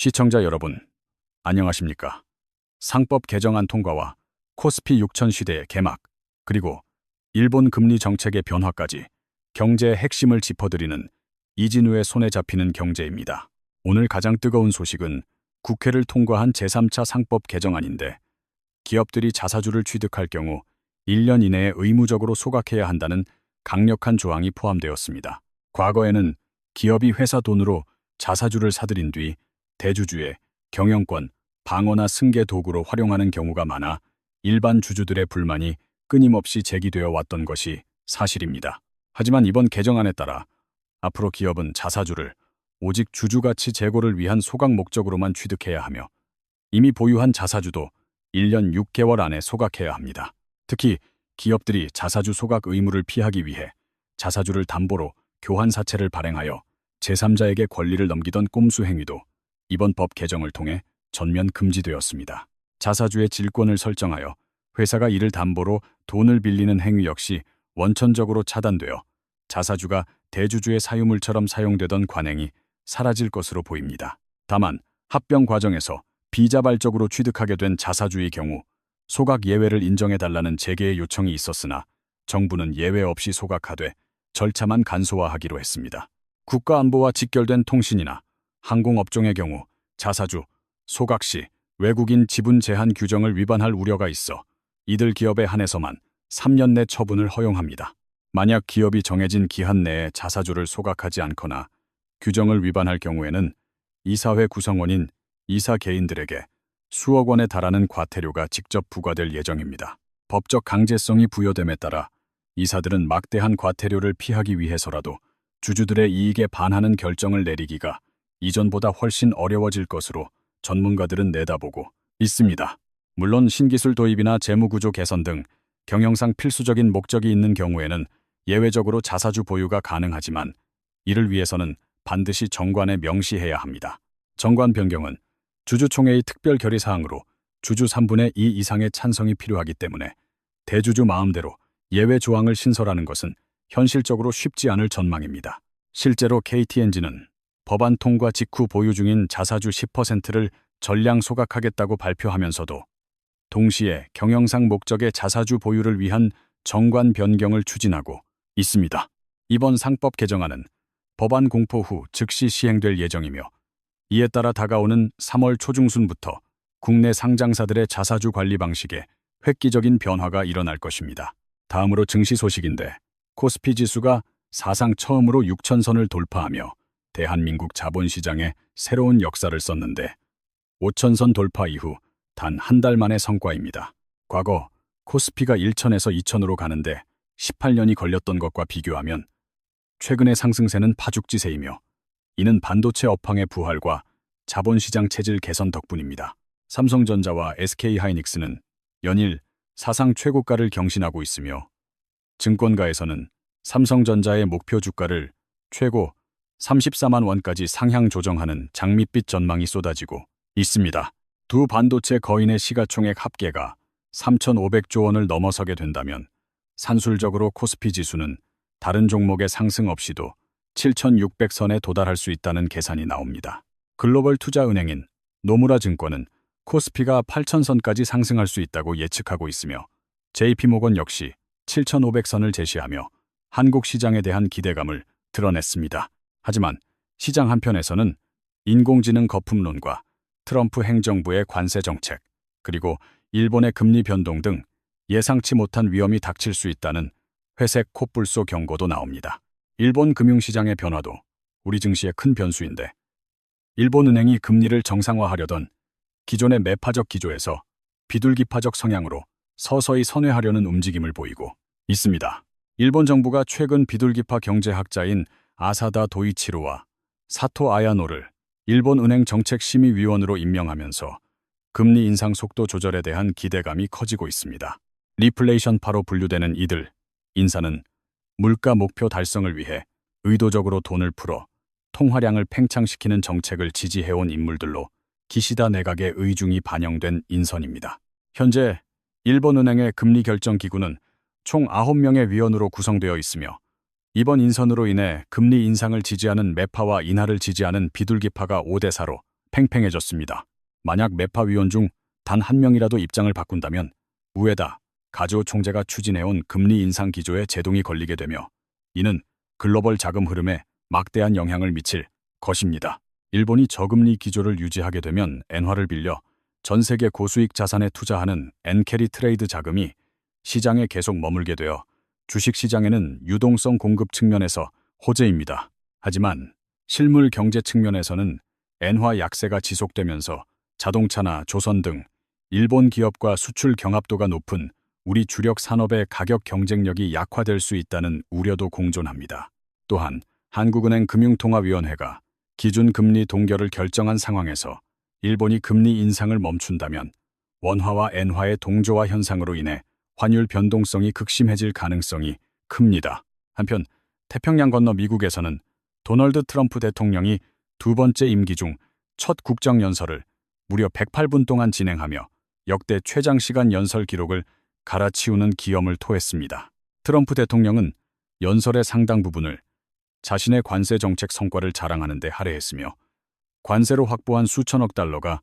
시청자 여러분, 안녕하십니까? 상법 개정안 통과와 코스피 6000 시대의 개막, 그리고 일본 금리 정책의 변화까지 경제의 핵심을 짚어드리는 이진우의 손에 잡히는 경제입니다. 오늘 가장 뜨거운 소식은 국회를 통과한 제3차 상법 개정안인데, 기업들이 자사주를 취득할 경우 1년 이내에 의무적으로 소각해야 한다는 강력한 조항이 포함되었습니다. 과거에는 기업이 회사 돈으로 자사주를 사들인 뒤 대주주의 경영권, 방어나 승계 도구로 활용하는 경우가 많아 일반 주주들의 불만이 끊임없이 제기되어 왔던 것이 사실입니다. 하지만 이번 개정안에 따라 앞으로 기업은 자사주를 오직 주주가치 제고를 위한 소각 목적으로만 취득해야 하며, 이미 보유한 자사주도 1년 6개월 안에 소각해야 합니다. 특히 기업들이 자사주 소각 의무를 피하기 위해 자사주를 담보로 교환 사채를 발행하여 제3자에게 권리를 넘기던 꼼수 행위도 이번 법 개정을 통해 전면 금지되었습니다. 자사주의 질권을 설정하여 회사가 이를 담보로 돈을 빌리는 행위 역시 원천적으로 차단되어 자사주가 대주주의 사유물처럼 사용되던 관행이 사라질 것으로 보입니다. 다만 합병 과정에서 비자발적으로 취득하게 된 자사주의 경우 소각 예외를 인정해달라는 재계의 요청이 있었으나 정부는 예외 없이 소각하되 절차만 간소화하기로 했습니다. 국가안보와 직결된 통신이나 항공업종의 경우 자사주 소각 시 외국인 지분 제한 규정을 위반할 우려가 있어 이들 기업에 한해서만 3년 내 처분을 허용합니다. 만약 기업이 정해진 기한 내에 자사주를 소각하지 않거나 규정을 위반할 경우에는 이사회 구성원인 이사 개인들에게 수억 원에 달하는 과태료가 직접 부과될 예정입니다. 법적 강제성이 부여됨에 따라 이사들은 막대한 과태료를 피하기 위해서라도 주주들의 이익에 반하는 결정을 내리기가 이전보다 훨씬 어려워질 것으로 전문가들은 내다보고 있습니다. 물론 신기술 도입이나 재무구조 개선 등 경영상 필수적인 목적이 있는 경우에는 예외적으로 자사주 보유가 가능하지만, 이를 위해서는 반드시 정관에 명시해야 합니다. 정관 변경은 주주총회의 특별 결의사항으로 주주 3분의 2 이상의 찬성이 필요하기 때문에 대주주 마음대로 예외 조항을 신설하는 것은 현실적으로 쉽지 않을 전망입니다. 실제로 KTNG는 법안 통과 직후 보유 중인 자사주 10%를 전량 소각하겠다고 발표하면서도 동시에 경영상 목적의 자사주 보유를 위한 정관 변경을 추진하고 있습니다. 이번 상법 개정안은 법안 공포 후 즉시 시행될 예정이며, 이에 따라 다가오는 3월 초중순부터 국내 상장사들의 자사주 관리 방식에 획기적인 변화가 일어날 것입니다. 다음으로 증시 소식인데, 코스피 지수가 사상 처음으로 6,000선을 돌파하며 대한민국 자본시장에 새로운 역사를 썼는데, 5,000선 돌파 이후 단 한 달 만의 성과입니다. 과거 코스피가 1,000에서 2,000으로 가는데 18년이 걸렸던 것과 비교하면 최근의 상승세는 파죽지세이며, 이는 반도체 업황의 부활과 자본시장 체질 개선 덕분입니다. 삼성전자와 SK하이닉스는 연일 사상 최고가를 경신하고 있으며, 증권가에서는 삼성전자의 목표 주가를 최고 34만 원까지 상향 조정하는 장밋빛 전망이 쏟아지고 있습니다. 두 반도체 거인의 시가총액 합계가 3,500조 원을 넘어서게 된다면 산술적으로 코스피 지수는 다른 종목의 상승 없이도 7,600선에 도달할 수 있다는 계산이 나옵니다. 글로벌 투자은행인 노무라 증권은 코스피가 8,000선까지 상승할 수 있다고 예측하고 있으며, JP모건 역시 7,500선을 제시하며 한국 시장에 대한 기대감을 드러냈습니다. 하지만 시장 한편에서는 인공지능 거품론과 트럼프 행정부의 관세 정책, 그리고 일본의 금리 변동 등 예상치 못한 위험이 닥칠 수 있다는 회색 코뿔소 경고도 나옵니다. 일본 금융시장의 변화도 우리 증시의 큰 변수인데, 일본은행이 금리를 정상화하려던 기존의 매파적 기조에서 비둘기파적 성향으로 서서히 선회하려는 움직임을 보이고 있습니다. 일본 정부가 최근 비둘기파 경제학자인 아사다 도이치로와 사토 아야노를 일본은행 정책심의위원으로 임명하면서 금리 인상 속도 조절에 대한 기대감이 커지고 있습니다. 리플레이션파로 분류되는 이들 인사는 물가 목표 달성을 위해 의도적으로 돈을 풀어 통화량을 팽창시키는 정책을 지지해온 인물들로 기시다 내각의 의중이 반영된 인선입니다. 현재 일본은행의 금리 결정 기구는 총 9명의 위원으로 구성되어 있으며, 이번 인선으로 인해 금리 인상을 지지하는 매파와 인하를 지지하는 비둘기파가 5대4로 팽팽해졌습니다. 만약 매파위원 중 단 한 명이라도 입장을 바꾼다면 우에다 가즈오 총재가 추진해온 금리 인상 기조에 제동이 걸리게 되며 이는 글로벌 자금 흐름에 막대한 영향을 미칠 것입니다. 일본이 저금리 기조를 유지하게 되면 엔화를 빌려 전 세계 고수익 자산에 투자하는 엔캐리 트레이드 자금이 시장에 계속 머물게 되어 주식시장에는 유동성 공급 측면에서 호재입니다. 하지만 실물 경제 측면에서는 엔화 약세가 지속되면서 자동차나 조선 등 일본 기업과 수출 경합도가 높은 우리 주력 산업의 가격 경쟁력이 약화될 수 있다는 우려도 공존합니다. 또한 한국은행 금융통화위원회가 기준금리 동결을 결정한 상황에서 일본이 금리 인상을 멈춘다면 원화와 엔화의 동조화 현상으로 인해 환율 변동성이 극심해질 가능성이 큽니다. 한편 태평양 건너 미국에서는 도널드 트럼프 대통령이 두 번째 임기 중 첫 국정연설을 무려 108분 동안 진행하며 역대 최장시간 연설 기록을 갈아치우는 기염을 토했습니다. 트럼프 대통령은 연설의 상당 부분을 자신의 관세 정책 성과를 자랑하는 데 할애했으며 관세로 확보한 수천억 달러가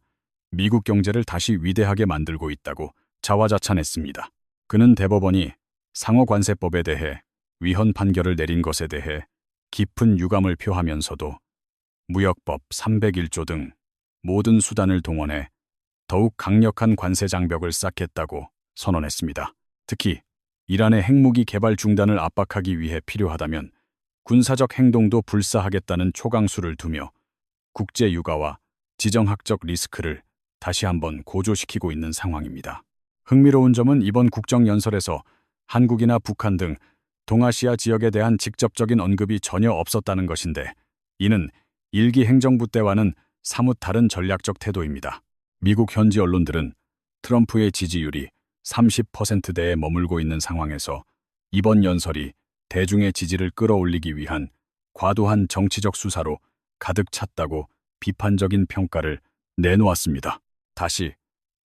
미국 경제를 다시 위대하게 만들고 있다고 자화자찬했습니다. 그는 대법원이 상호관세법에 대해 위헌 판결을 내린 것에 대해 깊은 유감을 표하면서도 무역법 301조 등 모든 수단을 동원해 더욱 강력한 관세 장벽을 쌓겠다고 선언했습니다. 특히 이란의 핵무기 개발 중단을 압박하기 위해 필요하다면 군사적 행동도 불사하겠다는 초강수를 두며 국제 유가와 지정학적 리스크를 다시 한번 고조시키고 있는 상황입니다. 흥미로운 점은 이번 국정연설에서 한국이나 북한 등 동아시아 지역에 대한 직접적인 언급이 전혀 없었다는 것인데 이는 일기 행정부 때와는 사뭇 다른 전략적 태도입니다. 미국 현지 언론들은 트럼프의 지지율이 30%대에 머물고 있는 상황에서 이번 연설이 대중의 지지를 끌어올리기 위한 과도한 정치적 수사로 가득 찼다고 비판적인 평가를 내놓았습니다. 다시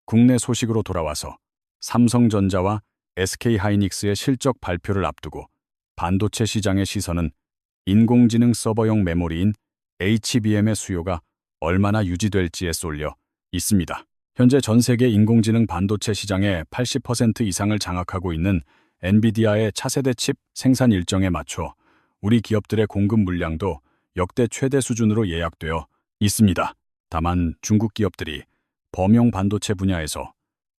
국내 소식으로 돌아와서 삼성전자와 SK하이닉스의 실적 발표를 앞두고 반도체 시장의 시선은 인공지능 서버용 메모리인 HBM의 수요가 얼마나 유지될지에 쏠려 있습니다. 현재 전 세계 인공지능 반도체 시장의 80% 이상을 장악하고 있는 엔비디아의 차세대 칩 생산 일정에 맞춰 우리 기업들의 공급 물량도 역대 최대 수준으로 예약되어 있습니다. 다만 중국 기업들이 범용 반도체 분야에서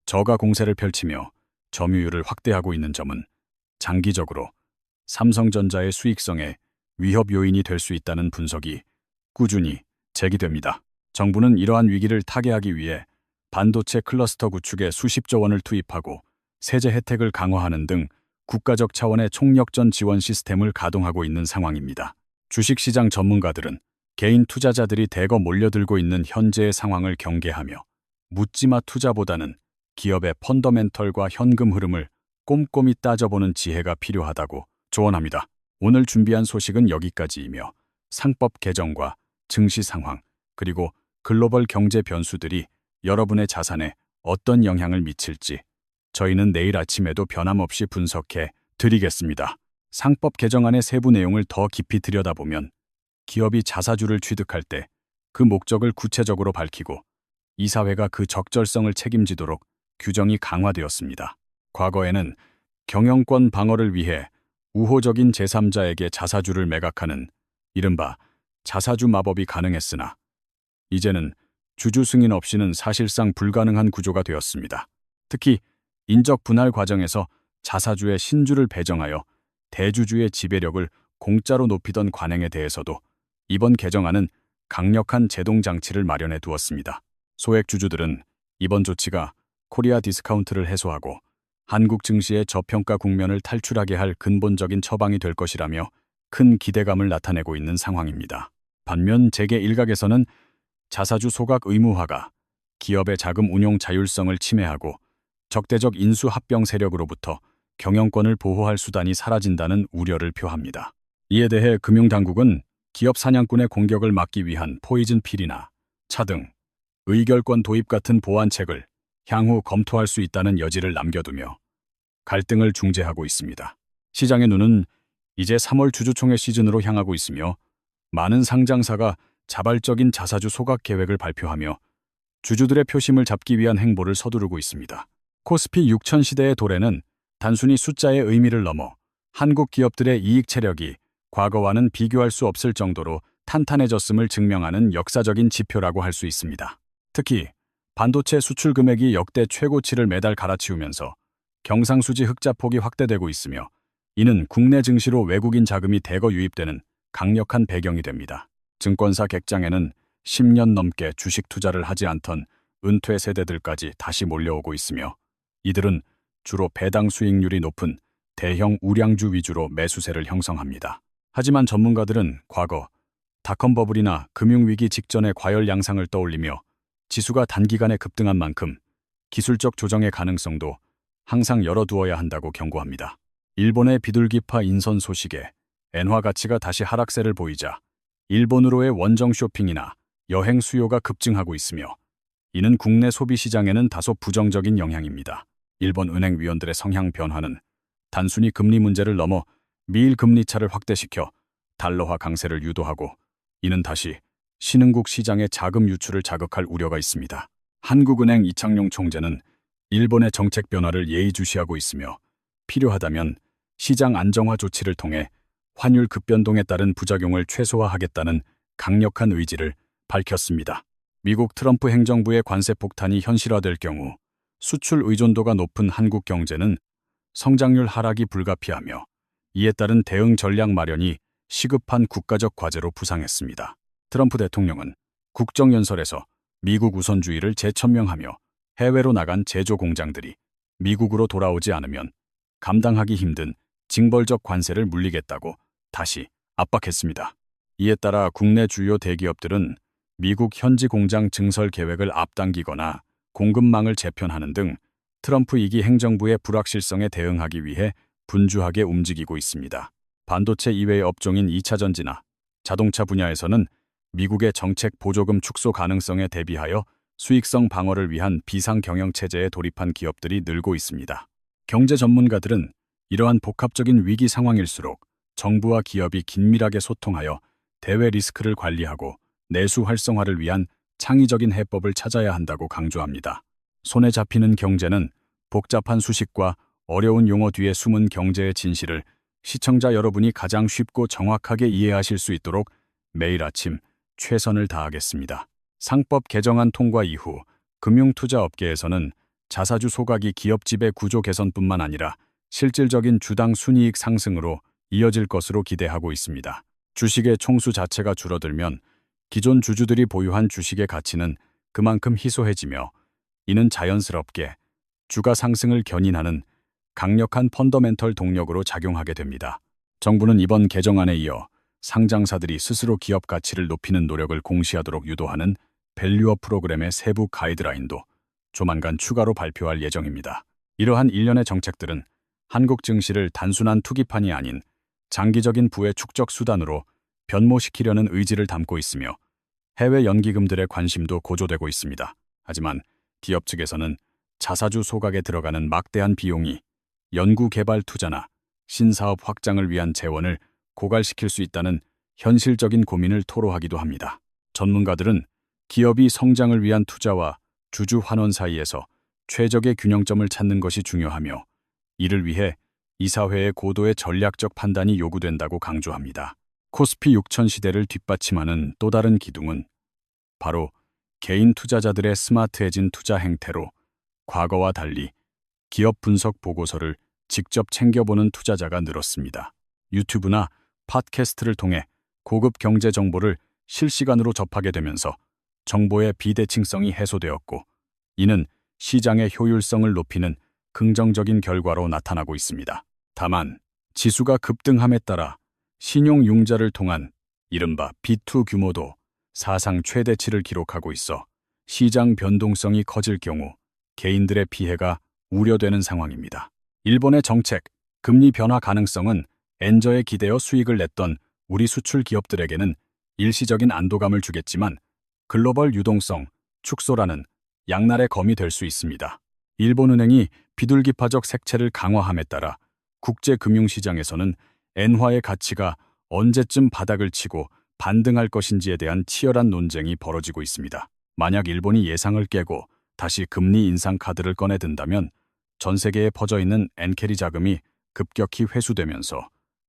저가 공세를 펼치며 점유율을 확대하고 있는 점은 장기적으로 삼성전자의 수익성에 위협 요인이 될 수 있다는 분석이 꾸준히 제기됩니다. 정부는 이러한 위기를 타개하기 위해 반도체 클러스터 구축에 수십조 원을 투입하고 세제 혜택을 강화하는 등 국가적 차원의 총력전 지원 시스템을 가동하고 있는 상황입니다. 주식시장 전문가들은 개인 투자자들이 대거 몰려들고 있는 현재의 상황을 경계하며 묻지마 투자보다는 기업의 펀더멘털과 현금 흐름을 꼼꼼히 따져보는 지혜가 필요하다고 조언합니다. 오늘 준비한 소식은 여기까지이며 상법 개정과 증시 상황 그리고 글로벌 경제 변수들이 여러분의 자산에 어떤 영향을 미칠지 저희는 내일 아침에도 변함없이 분석해 드리겠습니다. 상법 개정안의 세부 내용을 더 깊이 들여다보면 기업이 자사주를 취득할 때 그 목적을 구체적으로 밝히고 이사회가 그 적절성을 책임지도록 규정이 강화되었습니다. 과거에는 경영권 방어를 위해 우호적인 제3자에게 자사주를 매각하는 이른바 자사주 마법이 가능했으나 이제는 주주 승인 없이는 사실상 불가능한 구조가 되었습니다. 특히 인적 분할 과정에서 자사주의 신주를 배정하여 대주주의 지배력을 공짜로 높이던 관행에 대해서도 이번 개정안은 강력한 제동 장치를 마련해 두었습니다. 소액 주주들은 이번 조치가 코리아 디스카운트를 해소하고 한국 증시의 저평가 국면을 탈출하게 할 근본적인 처방이 될 것이라며 큰 기대감을 나타내고 있는 상황입니다. 반면 재계 일각에서는 자사주 소각 의무화가 기업의 자금 운용 자율성을 침해하고 적대적 인수 합병 세력으로부터 경영권을 보호할 수단이 사라진다는 우려를 표합니다. 이에 대해 금융당국은 기업 사냥꾼의 공격을 막기 위한 포이즌 필이나 차 등 의결권 도입 같은 보완책을 향후 검토할 수 있다는 여지를 남겨두며 갈등을 중재하고 있습니다. 시장의 눈은 이제 3월 주주총회 시즌으로 향하고 있으며 많은 상장사가 자발적인 자사주 소각 계획을 발표하며 주주들의 표심을 잡기 위한 행보를 서두르고 있습니다. 코스피 6000 시대의 도래는 단순히 숫자의 의미를 넘어 한국 기업들의 이익 체력이 과거와는 비교할 수 없을 정도로 탄탄해졌음을 증명하는 역사적인 지표라고 할 수 있습니다. 특히 반도체 수출 금액이 역대 최고치를 매달 갈아치우면서 경상수지 흑자 폭이 확대되고 있으며, 이는 국내 증시로 외국인 자금이 대거 유입되는 강력한 배경이 됩니다. 증권사 객장에는 10년 넘게 주식 투자를 하지 않던 은퇴 세대들까지 다시 몰려오고 있으며, 이들은 주로 배당 수익률이 높은 대형 우량주 위주로 매수세를 형성합니다. 하지만 전문가들은 과거 닷컴 버블이나 금융위기 직전의 과열 양상을 떠올리며 지수가 단기간에 급등한 만큼 기술적 조정의 가능성도 항상 열어두어야 한다고 경고합니다. 일본의 비둘기파 인선 소식에 엔화 가치가 다시 하락세를 보이자 일본으로의 원정 쇼핑이나 여행 수요가 급증하고 있으며, 이는 국내 소비 시장에는 다소 부정적인 영향입니다. 일본 은행 위원들의 성향 변화는 단순히 금리 문제를 넘어 미일 금리 차를 확대시켜 달러화 강세를 유도하고, 이는 다시 신흥국 시장의 자금 유출을 자극할 우려가 있습니다. 한국은행 이창용 총재는 일본의 정책 변화를 예의주시하고 있으며, 필요하다면 시장 안정화 조치를 통해 환율 급변동에 따른 부작용을 최소화하겠다는 강력한 의지를 밝혔습니다. 미국 트럼프 행정부의 관세 폭탄이 현실화될 경우 수출 의존도가 높은 한국 경제는 성장률 하락이 불가피하며, 이에 따른 대응 전략 마련이 시급한 국가적 과제로 부상했습니다. 트럼프 대통령은 국정연설에서 미국 우선주의를 재천명하며 해외로 나간 제조 공장들이 미국으로 돌아오지 않으면 감당하기 힘든 징벌적 관세를 물리겠다고 다시 압박했습니다. 이에 따라 국내 주요 대기업들은 미국 현지 공장 증설 계획을 앞당기거나 공급망을 재편하는 등 트럼프 2기 행정부의 불확실성에 대응하기 위해 분주하게 움직이고 있습니다. 반도체 이외의 업종인 2차 전지나 자동차 분야에서는 미국의 정책 보조금 축소 가능성에 대비하여 수익성 방어를 위한 비상 경영 체제에 돌입한 기업들이 늘고 있습니다. 경제 전문가들은 이러한 복합적인 위기 상황일수록 정부와 기업이 긴밀하게 소통하여 대외 리스크를 관리하고 내수 활성화를 위한 창의적인 해법을 찾아야 한다고 강조합니다. 손에 잡히는 경제는 복잡한 수식과 어려운 용어 뒤에 숨은 경제의 진실을 시청자 여러분이 가장 쉽고 정확하게 이해하실 수 있도록 매일 아침 최선을 다하겠습니다. 상법 개정안 통과 이후 금융투자업계에서는 자사주 소각이 기업 지배 구조 개선뿐만 아니라 실질적인 주당 순이익 상승으로 이어질 것으로 기대하고 있습니다. 주식의 총수 자체가 줄어들면 기존 주주들이 보유한 주식의 가치는 그만큼 희소해지며, 이는 자연스럽게 주가 상승을 견인하는 강력한 펀더멘털 동력으로 작용하게 됩니다. 정부는 이번 개정안에 이어 상장사들이 스스로 기업 가치를 높이는 노력을 공시하도록 유도하는 밸류업 프로그램의 세부 가이드라인도 조만간 추가로 발표할 예정입니다. 이러한 일련의 정책들은 한국 증시를 단순한 투기판이 아닌 장기적인 부의 축적 수단으로 변모시키려는 의지를 담고 있으며, 해외 연기금들의 관심도 고조되고 있습니다. 하지만 기업 측에서는 자사주 소각에 들어가는 막대한 비용이 연구개발 투자나 신사업 확장을 위한 재원을 고갈시킬 수 있다는 현실적인 고민을 토로하기도 합니다. 전문가들은 기업이 성장을 위한 투자와 주주 환원 사이에서 최적의 균형점을 찾는 것이 중요하며, 이를 위해 이사회의 고도의 전략적 판단이 요구된다고 강조합니다. 코스피 6000 시대를 뒷받침하는 또 다른 기둥은 바로 개인 투자자들의 스마트해진 투자 행태로, 과거와 달리 기업 분석 보고서를 직접 챙겨보는 투자자가 늘었습니다. 유튜브나 팟캐스트를 통해 고급 경제 정보를 실시간으로 접하게 되면서 정보의 비대칭성이 해소되었고, 이는 시장의 효율성을 높이는 긍정적인 결과로 나타나고 있습니다. 다만 지수가 급등함에 따라 신용융자를 통한 이른바 B2 규모도 사상 최대치를 기록하고 있어 시장 변동성이 커질 경우 개인들의 피해가 우려되는 상황입니다. 일본의 정책, 금리 변화 가능성은 엔저에 기대어 수익을 냈던 우리 수출 기업들에게는 일시적인 안도감을 주겠지만, 글로벌 유동성 축소라는 양날의 검이 될 수 있습니다. 일본은행이 비둘기파적 색채를 강화함에 따라 국제 금융시장에서는 엔화의 가치가 언제쯤 바닥을 치고 반등할 것인지에 대한 치열한 논쟁이 벌어지고 있습니다. 만약 일본이 예상을 깨고 다시 금리 인상 카드를 꺼내든다면 전 세계에 퍼져 있는 엔캐리 자금이 급격히 회수되면서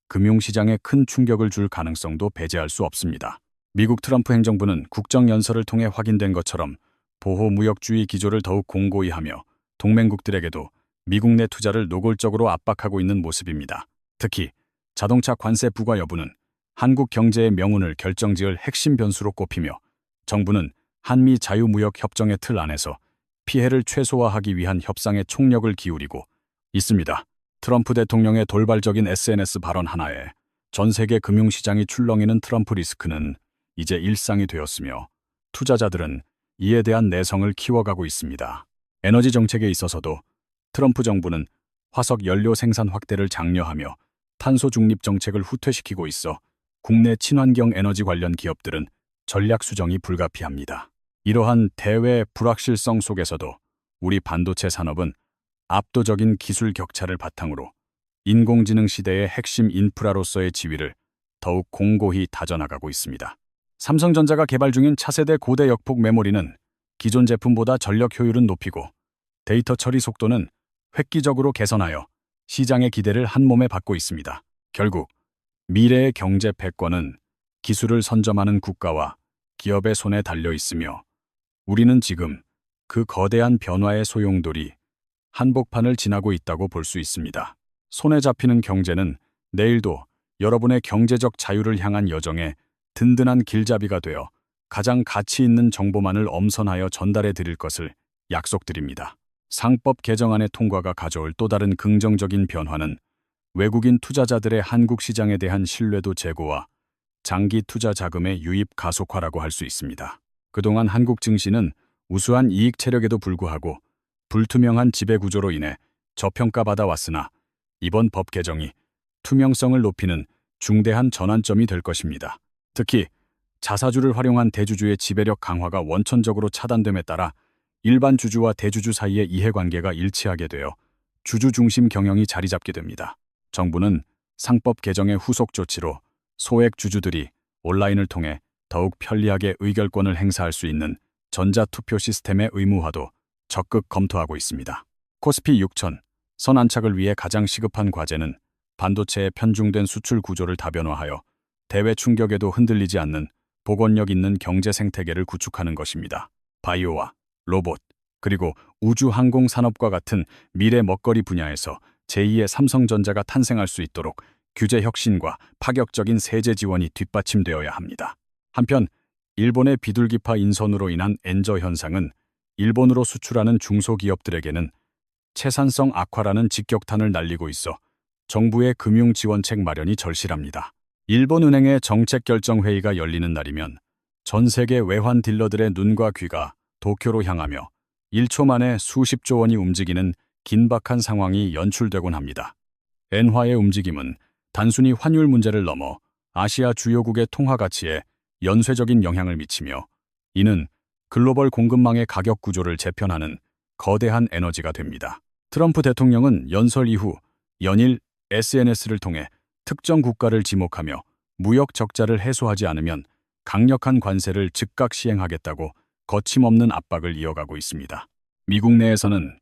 금융시장에 큰 충격을 줄 가능성도 배제할 수 없습니다. 미국 트럼프 행정부는 국정연설을 통해 확인된 것처럼 보호무역주의 기조를 더욱 공고히 하며 동맹국들에게도 미국 내 투자를 노골적으로 압박하고 있는 모습입니다. 특히 자동차 관세 부과 여부는 한국 경제의 명운을 결정지을 핵심 변수로 꼽히며 정부는 한미 자유무역 협정의 틀 안에서 피해를 최소화하기 위한 협상에 총력을 기울이고 있습니다. 트럼프 대통령의 돌발적인 SNS 발언 하나에 전 세계 금융시장이 출렁이는 트럼프 리스크는 이제 일상이 되었으며 투자자들은 이에 대한 내성을 키워가고 있습니다. 에너지 정책에 있어서도 트럼프 정부는 화석 연료 생산 확대를 장려하며 탄소 중립 정책을 후퇴시키고 있어 국내 친환경 에너지 관련 기업들은 전략 수정이 불가피합니다. 이러한 대외 불확실성 속에서도 우리 반도체 산업은 압도적인 기술 격차를 바탕으로 인공지능 시대의 핵심 인프라로서의 지위를 더욱 공고히 다져나가고 있습니다. 삼성전자가 개발 중인 차세대 고대 역폭 메모리는 기존 제품보다 전력 효율은 높이고 데이터 처리 속도는 획기적으로 개선하여 시장의 기대를 한몸에 받고 있습니다. 결국 미래의 경제 패권은 기술을 선점하는 국가와 기업의 손에 달려 있으며 우리는 지금 그 거대한 변화의 소용돌이 한복판을 지나고 있다고 볼 수 있습니다. 손에 잡히는 경제는 내일도 여러분의 경제적 자유를 향한 여정에 든든한 길잡이가 되어 가장 가치 있는 정보만을 엄선하여 전달해 드릴 것을 약속드립니다. 상법 개정안의 통과가 가져올 또 다른 긍정적인 변화는 외국인 투자자들의 한국 시장에 대한 신뢰도 제고와 장기 투자 자금의 유입 가속화라고 할 수 있습니다. 그동안 한국 증시는 우수한 이익 체력에도 불구하고 불투명한 지배 구조로 인해 저평가받아 왔으나 이번 법 개정이 투명성을 높이는 중대한 전환점이 될 것입니다. 특히 자사주를 활용한 대주주의 지배력 강화가 원천적으로 차단됨에 따라 일반 주주와 대주주 사이의 이해관계가 일치하게 되어 주주 중심 경영이 자리 잡게 됩니다. 정부는 상법 개정의 후속 조치로 소액 주주들이 온라인을 통해 더욱 편리하게 의결권을 행사할 수 있는 전자투표 시스템의 의무화도 적극 검토하고 있습니다. 코스피 6000 선안착을 위해 가장 시급한 과제는 반도체의 편중된 수출 구조를 다변화하여 대외 충격에도 흔들리지 않는 복원력 있는 경제 생태계를 구축하는 것입니다. 바이오와 로봇, 그리고 우주 항공 산업과 같은 미래 먹거리 분야에서 제2의 삼성전자가 탄생할 수 있도록 규제 혁신과 파격적인 세제 지원이 뒷받침되어야 합니다. 한편 일본의 비둘기파 인선으로 인한 엔저 현상은 일본으로 수출하는 중소기업들에게는 채산성 악화라는 직격탄을 날리고 있어 정부의 금융 지원책 마련이 절실합니다. 일본은행의 정책결정회의가 열리는 날이면 전 세계 외환 딜러들의 눈과 귀가 도쿄로 향하며 1초 만에 수십조 원이 움직이는 긴박한 상황이 연출되곤 합니다. 엔화의 움직임은 단순히 환율 문제를 넘어 아시아 주요국의 통화 가치에 연쇄적인 영향을 미치며 이는 글로벌 공급망의 가격 구조를 재편하는 거대한 에너지가 됩니다. 트럼프 대통령은 연설 이후 연일 SNS를 통해 특정 국가를 지목하며 무역 적자를 해소하지 않으면 강력한 관세를 즉각 시행하겠다고 거침없는 압박을 이어가고 있습니다. 미국 내에서는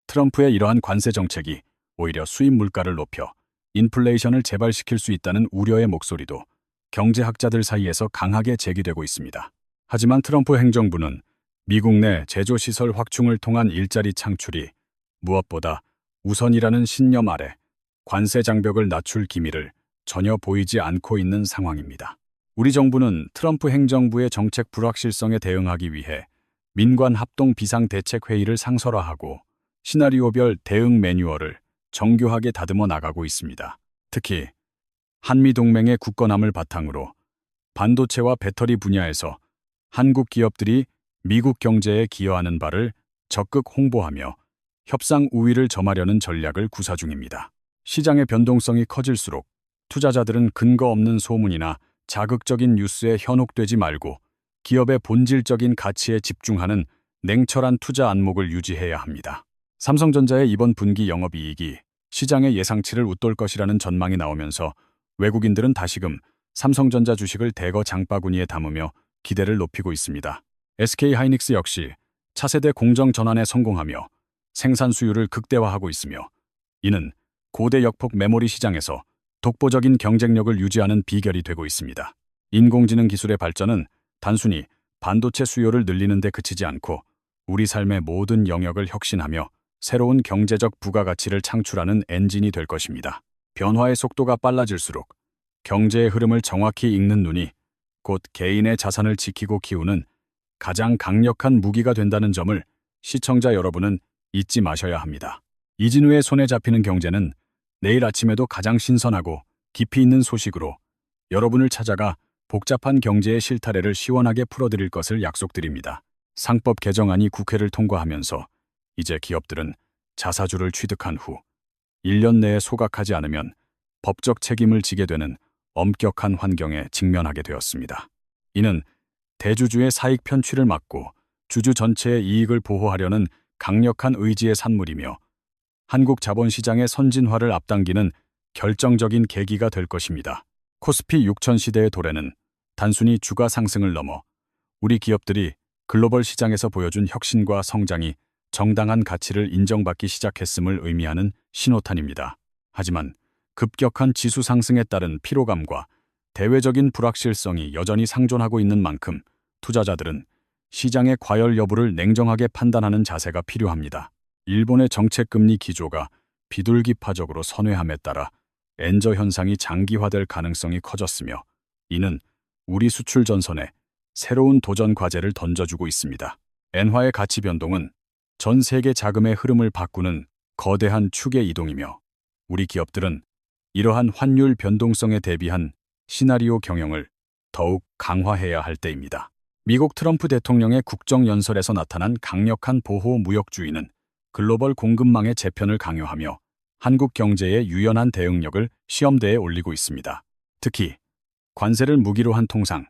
트럼프의 이러한 관세 정책이 오히려 수입 물가를 높여 인플레이션을 재발시킬 수 있다는 우려의 목소리도 경제학자들 사이에서 강하게 제기되고 있습니다. 하지만 트럼프 행정부는 미국 내 제조시설 확충을 통한 일자리 창출이 무엇보다 우선이라는 신념 아래 관세 장벽을 낮출 기미를 전혀 보이지 않고 있는 상황입니다. 우리 정부는 트럼프 행정부의 정책 불확실성에 대응하기 위해 민관 합동 비상대책회의를 상설화하고 시나리오별 대응 매뉴얼을 정교하게 다듬어 나가고 있습니다. 특히 한미동맹의 굳건함을 바탕으로 반도체와 배터리 분야에서 한국 기업들이 미국 경제에 기여하는 바를 적극 홍보하며 협상 우위를 점하려는 전략을 구사 중입니다. 시장의 변동성이 커질수록 투자자들은 근거 없는 소문이나 자극적인 뉴스에 현혹되지 말고 기업의 본질적인 가치에 집중하는 냉철한 투자 안목을 유지해야 합니다. 삼성전자의 이번 분기 영업이익이 시장의 예상치를 웃돌 것이라는 전망이 나오면서 외국인들은 다시금 삼성전자 주식을 대거 장바구니에 담으며 기대를 높이고 있습니다. SK하이닉스 역시 차세대 공정 전환에 성공하며 생산 수율을 극대화하고 있으며 이는 고대 역폭 메모리 시장에서 독보적인 경쟁력을 유지하는 비결이 되고 있습니다. 인공지능 기술의 발전은 단순히 반도체 수요를 늘리는 데 그치지 않고 우리 삶의 모든 영역을 혁신하며 새로운 경제적 부가가치를 창출하는 엔진이 될 것입니다. 변화의 속도가 빨라질수록 경제의 흐름을 정확히 읽는 눈이 곧 개인의 자산을 지키고 키우는 가장 강력한 무기가 된다는 점을 시청자 여러분은 잊지 마셔야 합니다. 이진우의 손에 잡히는 경제는 내일 아침에도 가장 신선하고 깊이 있는 소식으로 여러분을 찾아가 복잡한 경제의 실타래를 시원하게 풀어드릴 것을 약속드립니다. 상법 개정안이 국회를 통과하면서 이제 기업들은 자사주를 취득한 후 1년 내에 소각하지 않으면 법적 책임을 지게 되는 엄격한 환경에 직면하게 되었습니다. 이는 대주주의 사익 편취를 막고 주주 전체의 이익을 보호하려는 강력한 의지의 산물이며 한국 자본시장의 선진화를 앞당기는 결정적인 계기가 될 것입니다. 코스피 6000 시대의 도래는 단순히 주가 상승을 넘어 우리 기업들이 글로벌 시장에서 보여준 혁신과 성장이 정당한 가치를 인정받기 시작했음을 의미하는 신호탄입니다. 하지만 급격한 지수 상승에 따른 피로감과 대외적인 불확실성이 여전히 상존하고 있는 만큼 투자자들은 시장의 과열 여부를 냉정하게 판단하는 자세가 필요합니다. 일본의 정책금리 기조가 비둘기파적으로 선회함에 따라 엔저 현상이 장기화될 가능성이 커졌으며 이는 우리 수출 전선에 새로운 도전 과제를 던져주고 있습니다. 엔화의 가치 변동은 전 세계 자금의 흐름을 바꾸는 거대한 축의 이동이며 우리 기업들은 이러한 환율 변동성에 대비한 시나리오 경영을 더욱 강화해야 할 때입니다. 미국 트럼프 대통령의 국정연설에서 나타난 강력한 보호 무역주의는 글로벌 공급망의 재편을 강요하며 한국 경제의 유연한 대응력을 시험대에 올리고 있습니다. 특히 관세를 무기로 한 통상,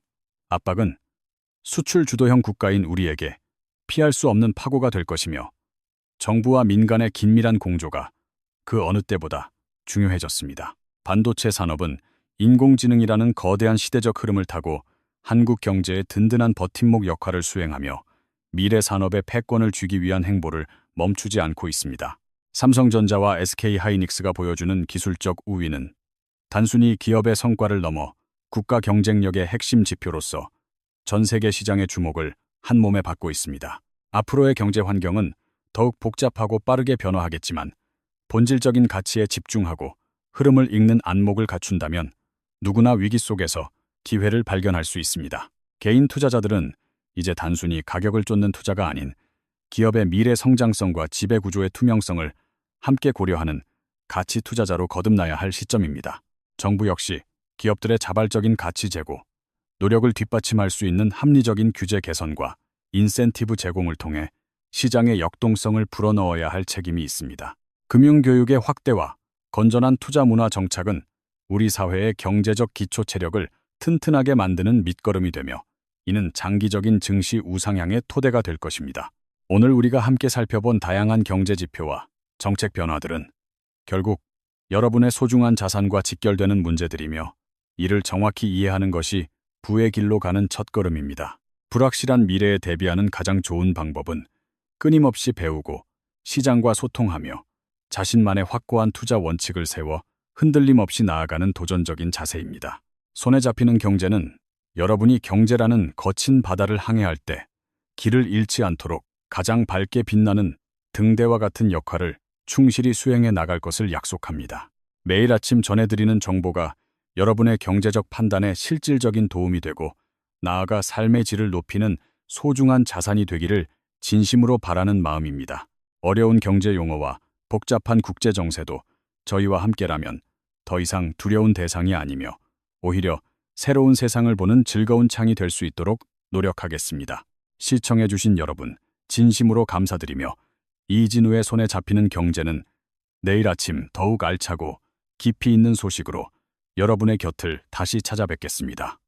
압박은 수출 주도형 국가인 우리에게 피할 수 없는 파고가 될 것이며 정부와 민간의 긴밀한 공조가 그 어느 때보다 중요해졌습니다. 반도체 산업은 인공지능이라는 거대한 시대적 흐름을 타고 한국 경제의 든든한 버팀목 역할을 수행하며 미래 산업의 패권을 쥐기 위한 행보를 멈추지 않고 있습니다. 삼성전자와 SK하이닉스가 보여주는 기술적 우위는 단순히 기업의 성과를 넘어 국가 경쟁력의 핵심 지표로서 전 세계 시장의 주목을 한몸에 받고 있습니다. 앞으로의 경제 환경은 더욱 복잡하고 빠르게 변화하겠지만 본질적인 가치에 집중하고 흐름을 읽는 안목을 갖춘다면 누구나 위기 속에서 기회를 발견할 수 있습니다. 개인 투자자들은 이제 단순히 가격을 쫓는 투자가 아닌 기업의 미래 성장성과 지배구조의 투명성을 함께 고려하는 가치 투자자로 거듭나야 할 시점입니다. 정부 역시 기업들의 자발적인 가치 제고, 노력을 뒷받침할 수 있는 합리적인 규제 개선과 인센티브 제공을 통해 시장의 역동성을 불어넣어야 할 책임이 있습니다. 금융교육의 확대와 건전한 투자 문화 정착은 우리 사회의 경제적 기초 체력을 튼튼하게 만드는 밑거름이 되며 이는 장기적인 증시 우상향의 토대가 될 것입니다. 오늘 우리가 함께 살펴본 다양한 경제 지표와 정책 변화들은 결국 여러분의 소중한 자산과 직결되는 문제들이며 이를 정확히 이해하는 것이 부의 길로 가는 첫걸음입니다. 불확실한 미래에 대비하는 가장 좋은 방법은 끊임없이 배우고 시장과 소통하며 자신만의 확고한 투자 원칙을 세워 흔들림 없이 나아가는 도전적인 자세입니다. 손에 잡히는 경제는 여러분이 경제라는 거친 바다를 항해할 때 길을 잃지 않도록 가장 밝게 빛나는 등대와 같은 역할을 충실히 수행해 나갈 것을 약속합니다. 매일 아침 전해드리는 정보가 여러분의 경제적 판단에 실질적인 도움이 되고 나아가 삶의 질을 높이는 소중한 자산이 되기를 진심으로 바라는 마음입니다. 어려운 경제 용어와 복잡한 국제 정세도 저희와 함께라면 더 이상 두려운 대상이 아니며 오히려 새로운 세상을 보는 즐거운 창이 될 수 있도록 노력하겠습니다. 시청해주신 여러분, 진심으로 감사드리며 이진우의 손에 잡히는 경제는 내일 아침 더욱 알차고 깊이 있는 소식으로 여러분의 곁을 다시 찾아뵙겠습니다.